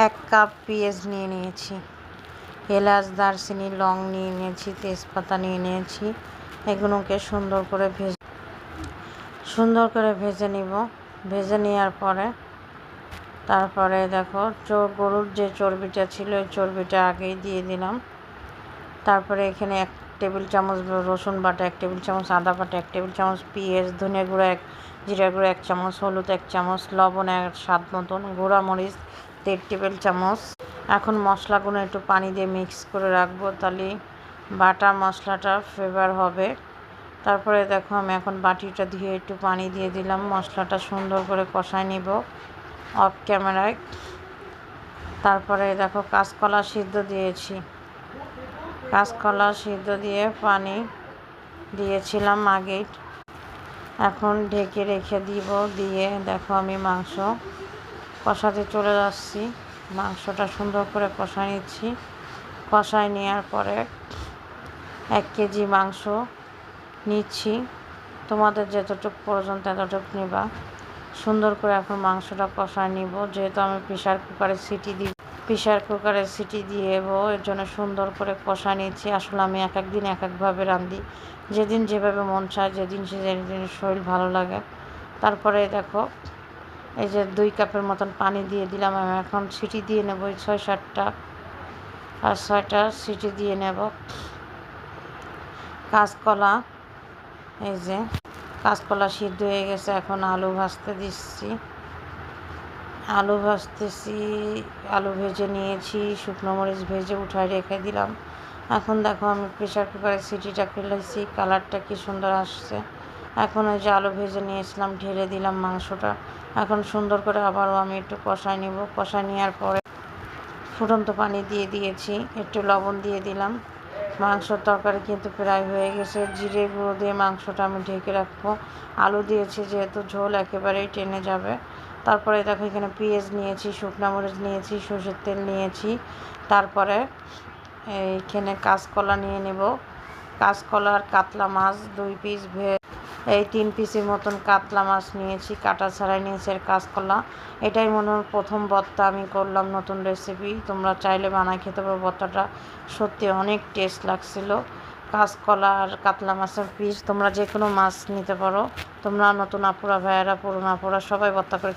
1 cup পেঁয়াজ নিয়ে নিয়েছি, এলাচ, দারচিনি, লং নিয়ে নিয়েছি, তেজপাতা নিয়ে নিয়েছি। এগুলোকে সুন্দর করে ভেজে নিব। ভেজে নেওয়ার পরে তারপরে দেখো গরুর যে চর্বিটা ছিল ওই চর্বিটা আগেই দিয়ে দিলাম। তারপরে এখানে 1 টেবিল চামচ রসুন বাটা, 1 টেবিল চামচ আদা বাটা, 1 টেবিল চামচ পেঁয়াজ, ধনিয়া গুঁড়া, জিরা গুঁড়া 1 চামচ, হলুদ 1 চামচ, লবণ স্বাদ মতন, গুঁড়া মরিচ 1.5 টেবিল চামচ। এখন মশলাগুলো একটু পানি দিয়ে মিক্স করে রাখবো, তাহলে বাটা মশলাটা ফ্লেভার হবে। তারপরে দেখো আমি এখন বাটিটা দিয়ে একটু পানি দিয়ে দিলাম, মশলাটা সুন্দর করে কষায় নিব অফ ক্যামেরায়। তারপরে দেখো কাঁচকলা সিদ্ধ দিয়েছি, কাঁচকলা সিদ্ধ দিয়ে পানি দিয়েছিলাম আগেই। এখন ঢেকে রেখে দিব। দিয়ে দেখো আমি মাংস কষাতে চলে যাচ্ছি। মাংসটা সুন্দর করে কষায় নিচ্ছি। কষায় নেওয়ার পরে 1 কেজি মাংস নিচ্ছি, তোমাদের যতটুকু প্রয়োজন ততটুকু নেবা। সুন্দর করে এখন মাংসটা কষায় নিব, যেহেতু আমি প্রেশার কুকারে সিটি দিব, এর জন্য সুন্দর করে কষায় নিচ্ছি। আসলে আমি এক দিন এক একভাবে রাঁধি, যেদিন যেভাবে মন চায়, যেদিন শরীর ভালো লাগে। তারপরে দেখো এই যে 2 কাপের মতন পানি দিয়ে দিলাম। আমি এখন সিটি দিয়ে নেব 6-7টা, আর 6টা সিটি দিয়ে নেব। কাঁচকলা, এই যে কাঁচকলা সিদ্ধ হয়ে গেছে। এখন আলু ভাজতে দিচ্ছি, আলু ভেজে নিয়েছি, শুকনো মরিচ ভেজে উঠায় রেখে দিলাম। এখন দেখো আমি প্রেশার কুকারে সিটিটা ফেলেছি, কালারটা কি সুন্দর আসছে। এখন ওই যে আলু ভেজে নিয়েছিলাম ঢেলে দিলাম মাংসটা। এখন সুন্দর করে আবারও আমি একটু কষায় নিব। কষায় নেওয়ার পরে ফুটন্ত পানি দিয়ে দিয়েছি, একটু লবণ দিয়ে দিলাম। মাংসর তরকারি কিন্তু প্রায় হয়ে গেছে। জিরে গুঁড়ো দিয়ে মাংসটা আমি ঢেকে রাখবো। আলু দিয়েছি যেহেতু ঝোল একেবারেই টেনে যাবে। তারপরে দেখো এখানে পেঁয়াজ নিয়েছি, শুকনো মরিচ নিয়েছি, সরষের তেল নিয়েছি। তারপরে এইখানে কাঁচকলা নিয়ে নেব। কাঁচকলা আর কাতলা মাছ 2 পিস, 3 পিসের মতন কাতলা মাছ নিয়েছি, কাটা ছাড়াই নিয়েছি। আর কাঁচকলা, এটাই মনে হয় প্রথম ভর্তা আমি করলাম, নতুন রেসিপি। তোমরা চাইলে বানাই খেতে পারো। ভর্তাটা সত্যি অনেক টেস্ট লাগছিল। কাঁচকলা আর কাতলা মাছের পিস, তোমরা যে কোনো মাছ নিতে পারো। তোমরা নতুন আপুরা, ভাইয়েরা, পুরনো আপুরা সবাই ভর্তা করে